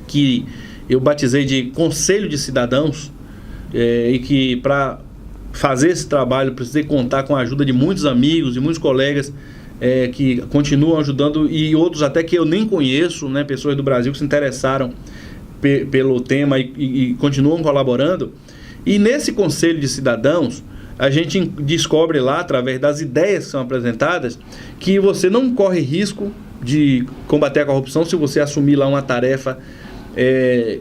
[SPEAKER 2] que eu batizei de Conselho de Cidadãos, e que para fazer esse trabalho precisei contar com a ajuda de muitos amigos e muitos colegas que continuam ajudando, e outros até que eu nem conheço, né, pessoas do Brasil que se interessaram pelo tema e continuam colaborando. E nesse Conselho de Cidadãos, a gente descobre lá, através das ideias que são apresentadas, que você não corre risco de combater a corrupção se você assumir lá uma tarefa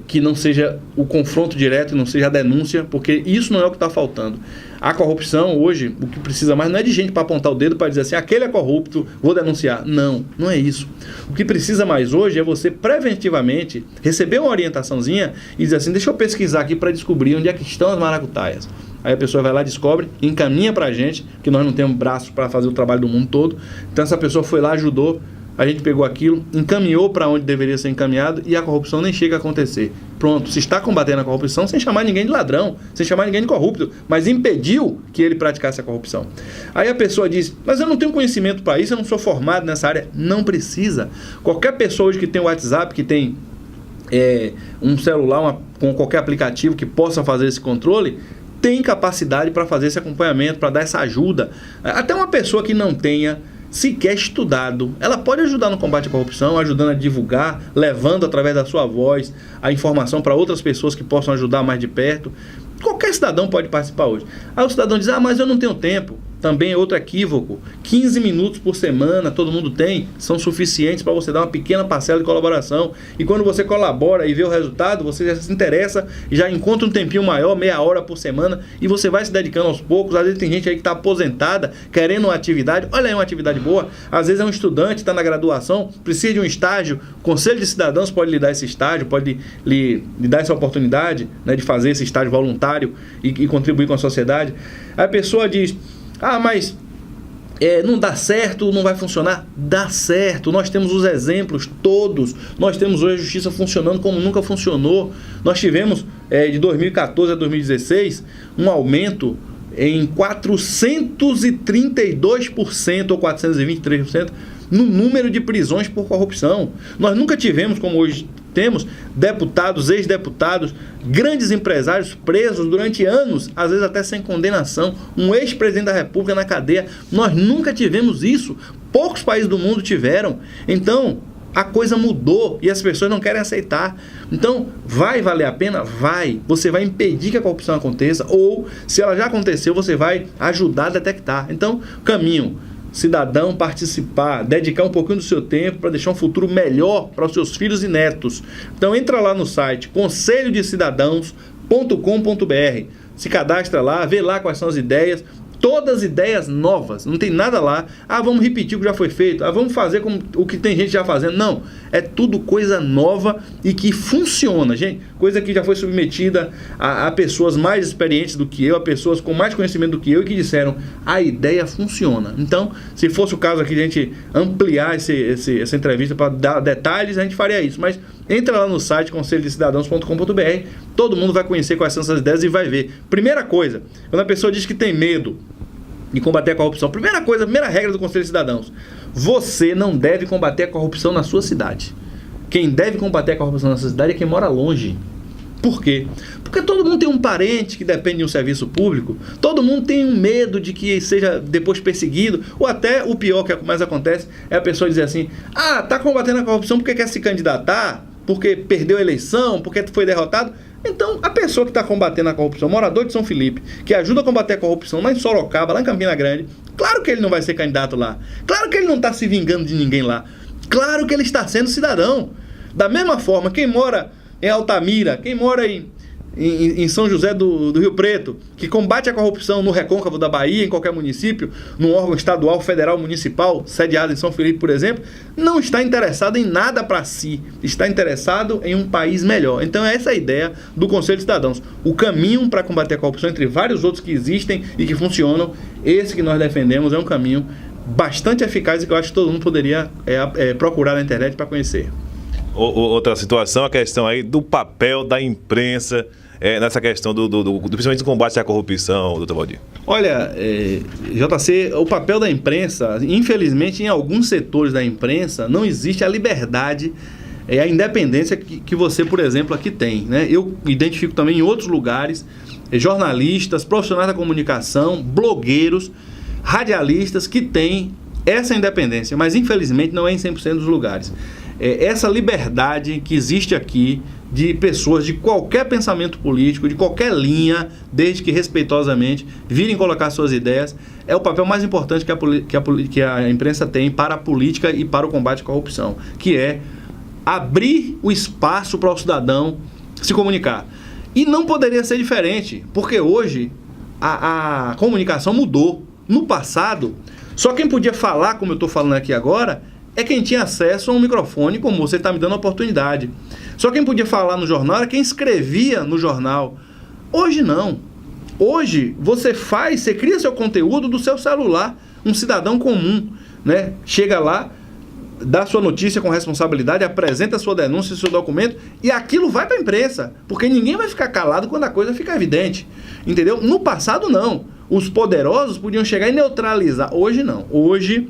[SPEAKER 2] que não seja o confronto direto, não seja a denúncia, porque isso não é o que está faltando. A corrupção hoje, o que precisa mais não é de gente para apontar o dedo para dizer assim, aquele é corrupto, vou denunciar. Não, não é isso. O que precisa mais hoje é você preventivamente receber uma orientaçãozinha e dizer assim, deixa eu pesquisar aqui para descobrir onde é que estão as maracutaias. Aí a pessoa vai lá, descobre, encaminha para a gente, que nós não temos braços para fazer o trabalho do mundo todo. Então essa pessoa foi lá, ajudou, a gente pegou aquilo, encaminhou para onde deveria ser encaminhado e a corrupção nem chega a acontecer. Pronto, se está combatendo a corrupção sem chamar ninguém de ladrão, sem chamar ninguém de corrupto, mas impediu que ele praticasse a corrupção. Aí a pessoa diz, mas eu não tenho conhecimento para isso, eu não sou formado nessa área. Não precisa. Qualquer pessoa hoje que tem o WhatsApp, que tem um celular com qualquer aplicativo que possa fazer esse controle, tem capacidade para fazer esse acompanhamento, para dar essa ajuda. Até uma pessoa que não tenha sequer estudado, ela pode ajudar no combate à corrupção, ajudando a divulgar, levando através da sua voz a informação para outras pessoas que possam ajudar mais de perto. Qualquer cidadão pode participar hoje. Aí o cidadão diz, mas eu não tenho tempo. também é outro equívoco. 15 minutos por semana, todo mundo tem, são suficientes para você dar uma pequena parcela de colaboração. E quando você colabora e vê o resultado, você já se interessa, já encontra um tempinho maior, meia hora por semana, e você vai se dedicando aos poucos. Às vezes tem gente aí que está aposentada, querendo uma atividade. Olha aí, uma atividade boa. Às vezes é um estudante, está na graduação, precisa de um estágio. O Conselho de Cidadãos pode lhe dar esse estágio, pode lhe dar essa oportunidade, né, de fazer esse estágio voluntário e contribuir com a sociedade. Aí a pessoa diz: mas não dá certo, não vai funcionar. Dá certo, nós temos os exemplos todos. Nós temos hoje a justiça funcionando como nunca funcionou. Nós tivemos, de 2014 a 2016, um aumento em 432% ou 423% no número de prisões por corrupção. Nós nunca tivemos, como hoje temos, deputados, ex-deputados, grandes empresários presos durante anos, às vezes até sem condenação, um ex-presidente da República na cadeia. Nós nunca tivemos isso. Poucos países do mundo tiveram. Então, a coisa mudou e as pessoas não querem aceitar. Então, vai valer a pena? Vai. Você vai impedir que a corrupção aconteça, ou, se ela já aconteceu, você vai ajudar a detectar. Então, caminho: cidadão, participar, dedicar um pouquinho do seu tempo para deixar um futuro melhor para os seus filhos e netos. Então entra lá no site conselhodecidadãos.com.br, se cadastra lá, vê lá quais são as ideias, todas ideias novas, não tem nada lá, vamos repetir o que já foi feito, vamos fazer como o que tem gente já fazendo. Não, é tudo coisa nova e que funciona, gente, coisa que já foi submetida a pessoas mais experientes do que eu, a pessoas com mais conhecimento do que eu, e que disseram: a ideia funciona. Então, se fosse o caso aqui de a gente ampliar essa entrevista para dar detalhes, a gente faria isso, mas entra lá no site conselhodecidadãos.com.br, todo mundo vai conhecer quais são essas ideias e vai ver. Primeira coisa, quando a pessoa diz que tem medo de combater a corrupção, primeira regra do Conselho de Cidadãos: você não deve combater a corrupção na sua cidade. Quem deve combater a corrupção na sua cidade é quem mora longe. Por quê? Porque todo mundo tem um parente que depende de um serviço público, todo mundo tem um medo de que seja depois perseguido, ou até o pior que mais acontece é a pessoa dizer assim: tá combatendo a corrupção porque quer se candidatar, porque perdeu a eleição, porque foi derrotado. Então, a pessoa que está combatendo a corrupção, morador de São Felipe, que ajuda a combater a corrupção lá em Sorocaba, lá em Campina Grande, claro que ele não vai ser candidato lá. Claro que ele não está se vingando de ninguém lá. Claro que ele está sendo cidadão. Da mesma forma, quem mora em Altamira, quem mora em São José do Rio Preto, que combate a corrupção no Recôncavo da Bahia, em qualquer município, num órgão estadual, federal, municipal, sediado em São Felipe, por exemplo, não está interessado em nada para si, está interessado em um país melhor. Então é essa a ideia do Conselho de Cidadãos. O caminho para combater a corrupção, entre vários outros que existem e que funcionam, esse que nós defendemos é um caminho bastante eficaz e que eu acho que todo mundo poderia procurar na internet para conhecer.
[SPEAKER 1] Outra situação, a questão aí do papel da imprensa nessa questão principalmente do combate à corrupção, doutor Valdir.
[SPEAKER 2] Olha, JC, o papel da imprensa, infelizmente, em alguns setores da imprensa, não existe a liberdade, a independência que você, por exemplo, aqui tem, né? Eu identifico também em outros lugares jornalistas, profissionais da comunicação, blogueiros, radialistas que têm essa independência, mas infelizmente não é em 100% dos lugares. Essa liberdade que existe aqui de pessoas de qualquer pensamento político, de qualquer linha, desde que respeitosamente virem colocar suas ideias, é o papel mais importante que a imprensa tem para a política e para o combate à corrupção, que é abrir o espaço para o cidadão se comunicar. E não poderia ser diferente, porque hoje a comunicação mudou. No passado, só quem podia falar, como eu estou falando aqui agora, é quem tinha acesso a um microfone, como você está me dando a oportunidade. Só quem podia falar no jornal era quem escrevia no jornal. Hoje não. Hoje você cria seu conteúdo do seu celular, um cidadão comum, né? Chega lá, dá sua notícia com responsabilidade, apresenta sua denúncia, seu documento, e aquilo vai para a imprensa, porque ninguém vai ficar calado quando a coisa fica evidente, entendeu? No passado não. Os poderosos podiam chegar e neutralizar. Hoje não. Hoje,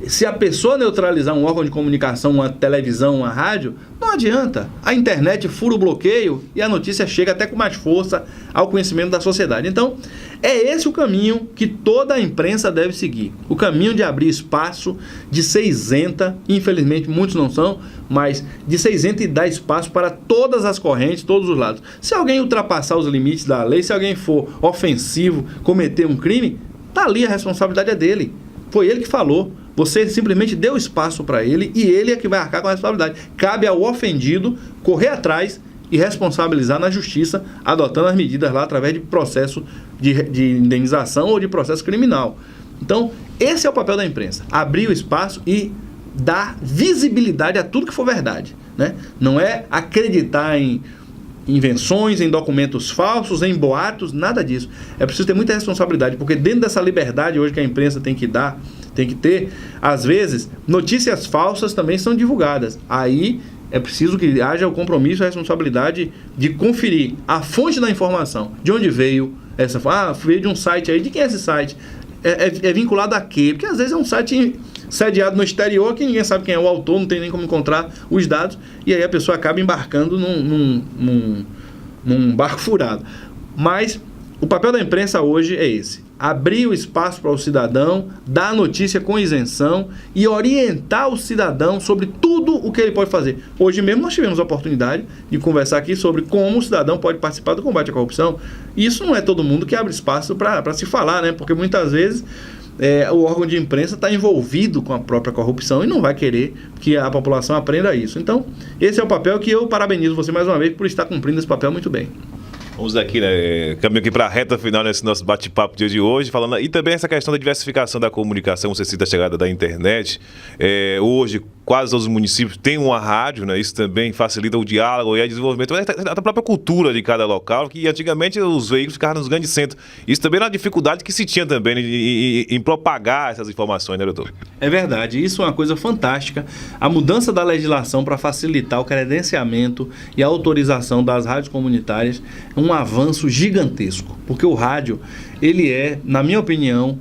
[SPEAKER 2] se a pessoa neutralizar um órgão de comunicação, uma televisão, uma rádio, não adianta. A internet fura o bloqueio e a notícia chega até com mais força ao conhecimento da sociedade. Então, é esse o caminho que toda a imprensa deve seguir. O caminho de abrir espaço, de ser isenta, infelizmente muitos não são, mas de ser isenta e dar espaço para todas as correntes, todos os lados. Se alguém ultrapassar os limites da lei, se alguém for ofensivo, cometer um crime, Está ali, a responsabilidade é dele. Foi ele que falou. Você simplesmente deu espaço para ele e ele é que vai arcar com a responsabilidade. Cabe ao ofendido correr atrás e responsabilizar na justiça, adotando as medidas lá através de processo de indenização ou de processo criminal. Então, esse é o papel da imprensa. Abrir o espaço e dar visibilidade a tudo que for verdade, né? Não é acreditar em invenções, em documentos falsos, em boatos, nada disso. É preciso ter muita responsabilidade, porque dentro dessa liberdade hoje que a imprensa tem que dar, tem que ter, às vezes, notícias falsas também são divulgadas. Aí é preciso que haja o compromisso e a responsabilidade de conferir a fonte da informação, de onde veio essa... veio de um site aí, de quem é esse site? É vinculado a quê? Porque às vezes é um site sediado no exterior que ninguém sabe quem é o autor, não tem nem como encontrar os dados, e aí a pessoa acaba embarcando num barco furado. Mas o papel da imprensa hoje é esse: abrir o espaço para o cidadão, dar a notícia com isenção e orientar o cidadão sobre tudo o que ele pode fazer. Hoje mesmo nós tivemos a oportunidade de conversar aqui sobre como o cidadão pode participar do combate à corrupção. E isso não é todo mundo que abre espaço para se falar, né? Porque muitas vezes o órgão de imprensa está envolvido com a própria corrupção e não vai querer que a população aprenda isso. Então, esse é o papel que eu parabenizo você mais uma vez por estar cumprindo esse papel muito bem.
[SPEAKER 1] Vamos aqui, né, caminho aqui para a reta final nesse nosso bate-papo dia de hoje, falando, e também essa questão da diversificação da comunicação, você cita a chegada da internet. Hoje, quase todos os municípios têm uma rádio, né? Isso também facilita o diálogo e o desenvolvimento da própria cultura de cada local, que antigamente os veículos ficavam nos grandes centros. Isso também era uma dificuldade que se tinha também em propagar essas informações, né, doutor?
[SPEAKER 2] É verdade, isso é uma coisa fantástica. A mudança da legislação para facilitar o credenciamento e a autorização das rádios comunitárias é um avanço gigantesco, porque o rádio, ele é, na minha opinião,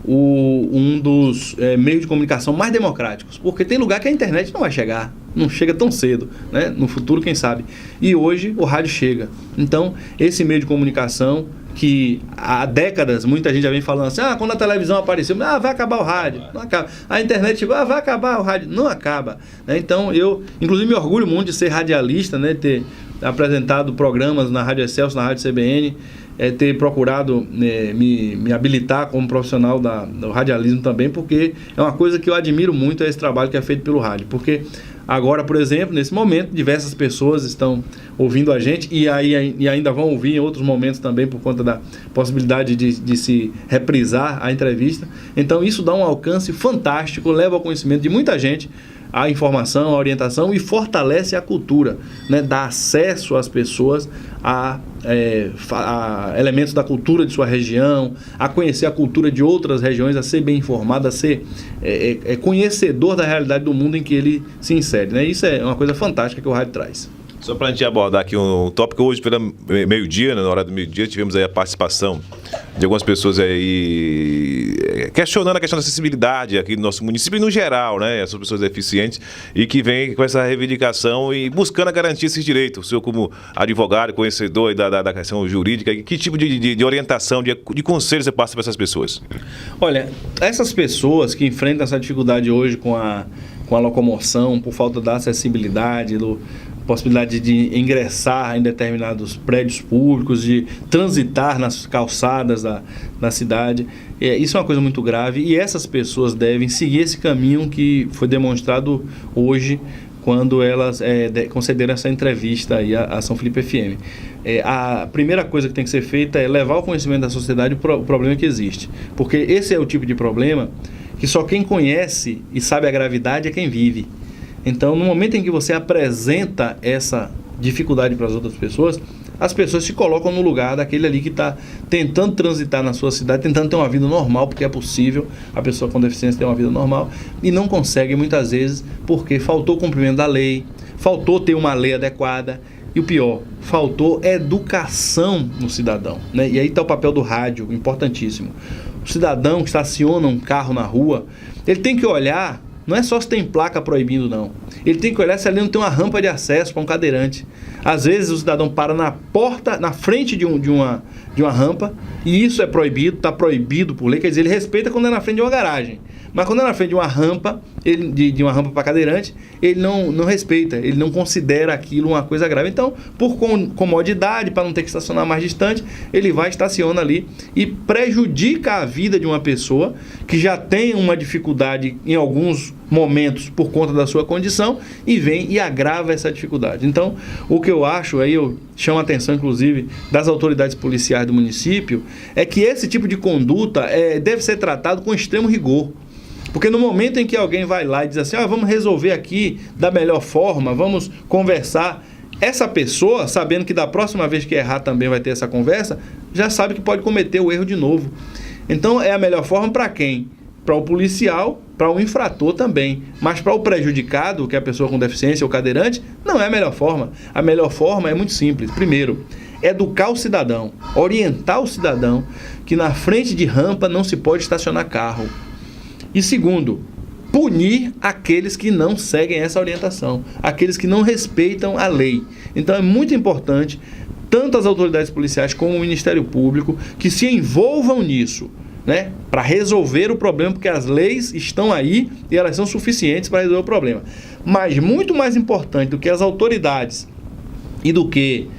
[SPEAKER 2] um dos meios de comunicação mais democráticos, porque tem lugar que a internet não vai chegar, não chega tão cedo, né? No futuro, quem sabe. E hoje o rádio chega. Então, esse meio de comunicação que há décadas muita gente já vem falando assim, quando a televisão apareceu, vai acabar o rádio. Não acaba. A internet chegou, vai acabar o rádio. Não acaba, né? Então, eu, inclusive, me orgulho muito de ser radialista, né? Ter apresentado programas na Rádio Excelsior, na Rádio CBN, ter procurado me habilitar como profissional do radialismo também, porque é uma coisa que eu admiro muito, esse trabalho que é feito pelo rádio. Porque agora, por exemplo, nesse momento, diversas pessoas estão ouvindo a gente e ainda vão ouvir em outros momentos também, por conta da possibilidade de se reprisar a entrevista. Então, isso dá um alcance fantástico, leva ao conhecimento de muita gente a informação, a orientação, e fortalece a cultura, né? Dá acesso às pessoas a elementos da cultura de sua região, a conhecer a cultura de outras regiões, a ser bem informado, a ser conhecedor da realidade do mundo em que ele se insere, né? Isso é uma coisa fantástica que o rádio traz.
[SPEAKER 1] Só para a gente abordar aqui um tópico, hoje pela meio-dia, né, na hora do meio-dia, tivemos aí a participação de algumas pessoas aí questionando a questão da acessibilidade aqui no nosso município e no geral, né? Essas pessoas deficientes e que vêm com essa reivindicação e buscando a garantir esses direitos. O senhor, como advogado, conhecedor da questão jurídica, que tipo de orientação, de conselho você passa para essas pessoas?
[SPEAKER 2] Olha, essas pessoas que enfrentam essa dificuldade hoje com a locomoção, por falta da acessibilidade, possibilidade de ingressar em determinados prédios públicos, de transitar nas calçadas da cidade. Isso é uma coisa muito grave e essas pessoas devem seguir esse caminho que foi demonstrado hoje quando elas concederam essa entrevista aí à São Felipe FM. A primeira coisa que tem que ser feita é levar ao conhecimento da sociedade o problema que existe, porque esse é o tipo de problema que só quem conhece e sabe a gravidade é quem vive. Então, no momento em que você apresenta essa dificuldade para as outras pessoas, as pessoas se colocam no lugar daquele ali que está tentando transitar na sua cidade, tentando ter uma vida normal, porque é possível a pessoa com deficiência ter uma vida normal, e não consegue muitas vezes porque faltou o cumprimento da lei, faltou ter uma lei adequada, e o pior, faltou educação no cidadão, né? E aí está o papel do rádio, importantíssimo. O cidadão que estaciona um carro na rua, ele tem que olhar. Não é só se tem placa proibindo, não. Ele tem que olhar se ali não tem uma rampa de acesso para um cadeirante. Às vezes o cidadão para na porta, na frente de uma rampa, e isso é proibido, está proibido por lei, quer dizer, ele respeita quando é na frente de uma garagem. Mas quando é na frente de uma rampa, de uma rampa para cadeirante, ele não respeita, ele não considera aquilo uma coisa grave. Então, por comodidade, para não ter que estacionar mais distante, ele vai, estaciona ali e prejudica a vida de uma pessoa que já tem uma dificuldade em alguns momentos por conta da sua condição e vem e agrava essa dificuldade. Então, o que eu acho, aí eu chamo a atenção, inclusive, das autoridades policiais do município, é que esse tipo de conduta deve ser tratado com extremo rigor. Porque no momento em que alguém vai lá e diz assim, vamos resolver aqui da melhor forma, vamos conversar, essa pessoa, sabendo que da próxima vez que errar também vai ter essa conversa, já sabe que pode cometer o erro de novo. Então, é a melhor forma para quem? Para o policial, para o infrator também. Mas para o prejudicado, que é a pessoa com deficiência ou cadeirante, não é a melhor forma. A melhor forma é muito simples. Primeiro, educar o cidadão, orientar o cidadão que na frente de rampa não se pode estacionar carro. E segundo, punir aqueles que não seguem essa orientação, aqueles que não respeitam a lei. Então é muito importante, tanto as autoridades policiais como o Ministério Público, que se envolvam nisso, né, para resolver o problema, porque as leis estão aí e elas são suficientes para resolver o problema. Mas muito mais importante do que as autoridades e do que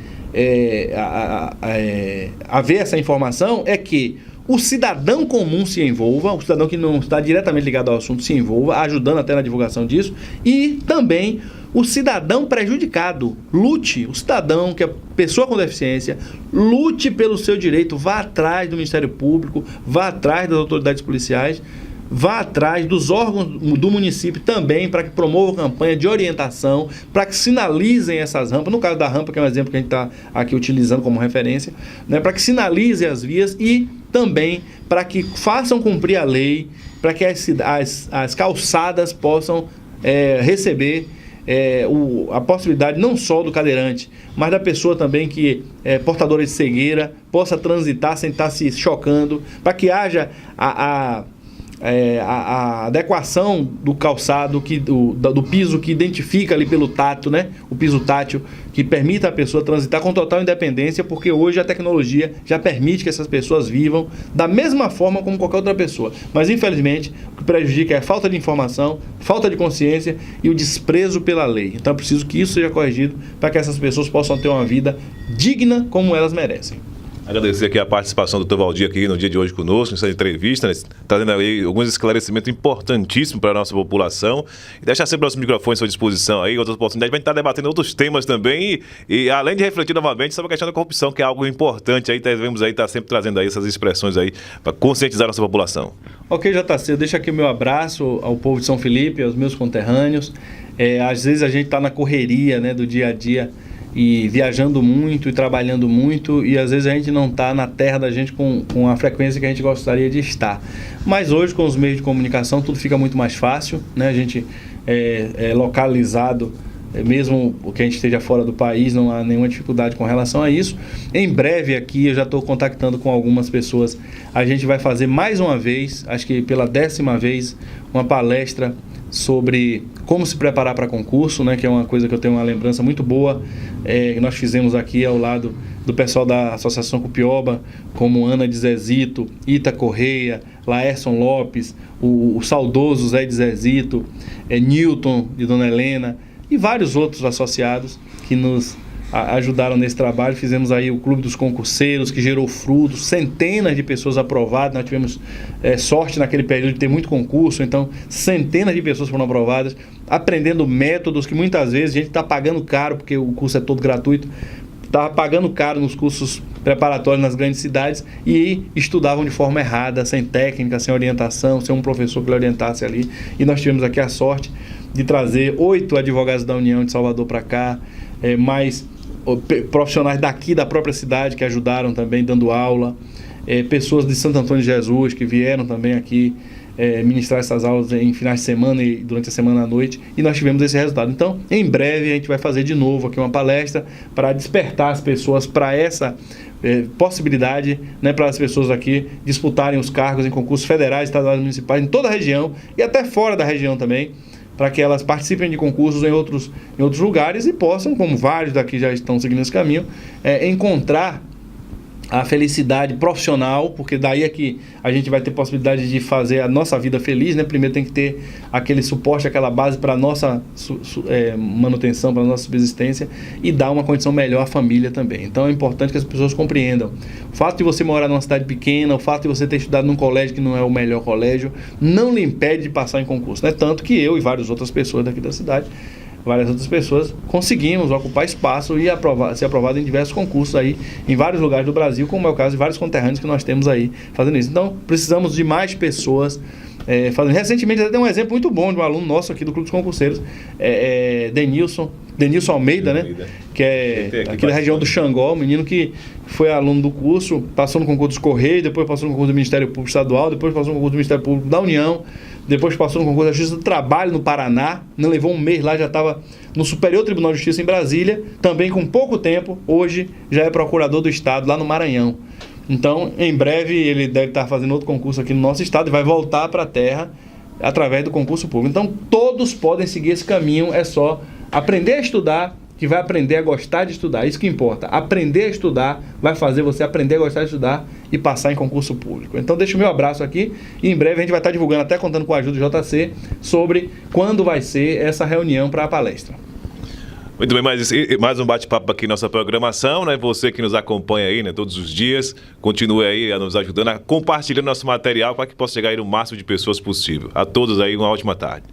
[SPEAKER 2] haver essa informação é que o cidadão comum se envolva, o cidadão que não está diretamente ligado ao assunto se envolva, ajudando até na divulgação disso, e também o cidadão prejudicado lute, o cidadão que é pessoa com deficiência, lute pelo seu direito, vá atrás do Ministério Público, vá atrás das autoridades policiais, vá atrás dos órgãos do município também para que promovam campanha de orientação, para que sinalizem essas rampas, no caso da rampa, que é um exemplo que a gente está aqui utilizando como referência, né, para que sinalizem as vias e também para que façam cumprir a lei, para que as calçadas possam receber a possibilidade não só do cadeirante, mas da pessoa também que é portadora de cegueira, possa transitar sem estar se chocando, para que haja a adequação do calçado, do piso que identifica ali pelo tato, né? O piso tátil, que permita a pessoa transitar com total independência, porque hoje a tecnologia já permite que essas pessoas vivam da mesma forma como qualquer outra pessoa. Mas, infelizmente, o que prejudica é a falta de informação, falta de consciência e o desprezo pela lei. Então é preciso que isso seja corrigido para que essas pessoas possam ter uma vida digna como elas merecem.
[SPEAKER 1] Agradecer aqui a participação do Dr. Valdir aqui no dia de hoje conosco, nessa entrevista, né, trazendo aí alguns esclarecimentos importantíssimos para a nossa população. E deixar sempre nossos microfones à sua disposição aí, outras oportunidades, para a gente estar debatendo outros temas também e além de refletir novamente sobre a questão da corrupção, que é algo importante aí, devemos aí estar sempre trazendo aí essas expressões aí para conscientizar a nossa população.
[SPEAKER 2] Ok, JC, deixa aqui o meu abraço ao povo de São Felipe, aos meus conterrâneos. Às vezes a gente está na correria, né, do dia a dia, e viajando muito e trabalhando muito, e às vezes a gente não está na terra da gente com a frequência que a gente gostaria de estar. Mas hoje, com os meios de comunicação, tudo fica muito mais fácil, né? A gente é localizado, mesmo que a gente esteja fora do país, não há nenhuma dificuldade com relação a isso. Em breve aqui, eu já estou contactando com algumas pessoas, a gente vai fazer mais uma vez, acho que pela 10ª vez, uma palestra sobre como se preparar para concurso, né, que é uma coisa que eu tenho uma lembrança muito boa, que nós fizemos aqui ao lado do pessoal da Associação Cupioba, como Ana de Zezito, Ita Correia, Laércio Lopes, o saudoso Zé de Zezito, Newton de Dona Helena e vários outros associados que nos ajudaram nesse trabalho. Fizemos aí o Clube dos Concurseiros, que gerou frutos, centenas de pessoas aprovadas. Nós tivemos sorte naquele período de ter muito concurso, então centenas de pessoas foram aprovadas, aprendendo métodos que muitas vezes a gente está pagando caro, porque o curso é todo gratuito, estava pagando caro nos cursos preparatórios nas grandes cidades e estudavam de forma errada, sem técnica, sem orientação, sem um professor que lhe orientasse ali. E nós tivemos aqui a sorte de trazer 8 advogados da União de Salvador para cá, mais profissionais daqui da própria cidade que ajudaram também dando aula, pessoas de Santo Antônio de Jesus que vieram também aqui ministrar essas aulas em finais de semana e durante a semana à noite, e nós tivemos esse resultado. Então, em breve a gente vai fazer de novo aqui uma palestra para despertar as pessoas para essa possibilidade, né, para as pessoas aqui disputarem os cargos em concursos federais, estaduais, municipais, em toda a região e até fora da região também, para que elas participem de concursos em outros lugares e possam, como vários daqui já estão seguindo esse caminho, encontrar a felicidade profissional, porque daí é que a gente vai ter possibilidade de fazer a nossa vida feliz, né? Primeiro tem que ter aquele suporte, aquela base para a nossa manutenção, para a nossa subsistência e dar uma condição melhor à família também. Então é importante que as pessoas compreendam. O fato de você morar numa cidade pequena, o fato de você ter estudado num colégio que não é o melhor colégio, não lhe impede de passar em concurso, né? Tanto que eu e várias outras pessoas daqui da cidade, várias outras pessoas, conseguimos ocupar espaço e ser aprovado em diversos concursos aí, em vários lugares do Brasil, como é o caso de vários conterrâneos que nós temos aí fazendo isso. Então, precisamos de mais pessoas fazendo. Recentemente, até um exemplo muito bom de um aluno nosso aqui do Clube dos Concurseiros, Denilson Almeida, né? Que é aqui da região do Xangó, um menino que foi aluno do curso, passou no concurso dos Correios, depois passou no concurso do Ministério Público Estadual, depois passou no concurso do Ministério Público da União, depois passou no concurso da Justiça do Trabalho no Paraná, não levou um mês lá, já estava no Superior Tribunal de Justiça em Brasília, também com pouco tempo, hoje já é procurador do Estado lá no Maranhão. Então, em breve, ele deve estar fazendo outro concurso aqui no nosso estado e vai voltar para a terra através do concurso público. Então, todos podem seguir esse caminho, é só aprender a estudar, que vai aprender a gostar de estudar, isso que importa. Aprender a estudar vai fazer você aprender a gostar de estudar e passar em concurso público. Então deixa o meu abraço aqui e em breve a gente vai estar divulgando, até contando com a ajuda do JC, sobre quando vai ser essa reunião para a palestra.
[SPEAKER 1] Muito bem, mais um bate-papo aqui na nossa programação, né? Você que nos acompanha aí, né, todos os dias, continue aí a nos ajudando, a compartilhar nosso material para que possa chegar aí no máximo de pessoas possível. A todos aí, uma ótima tarde.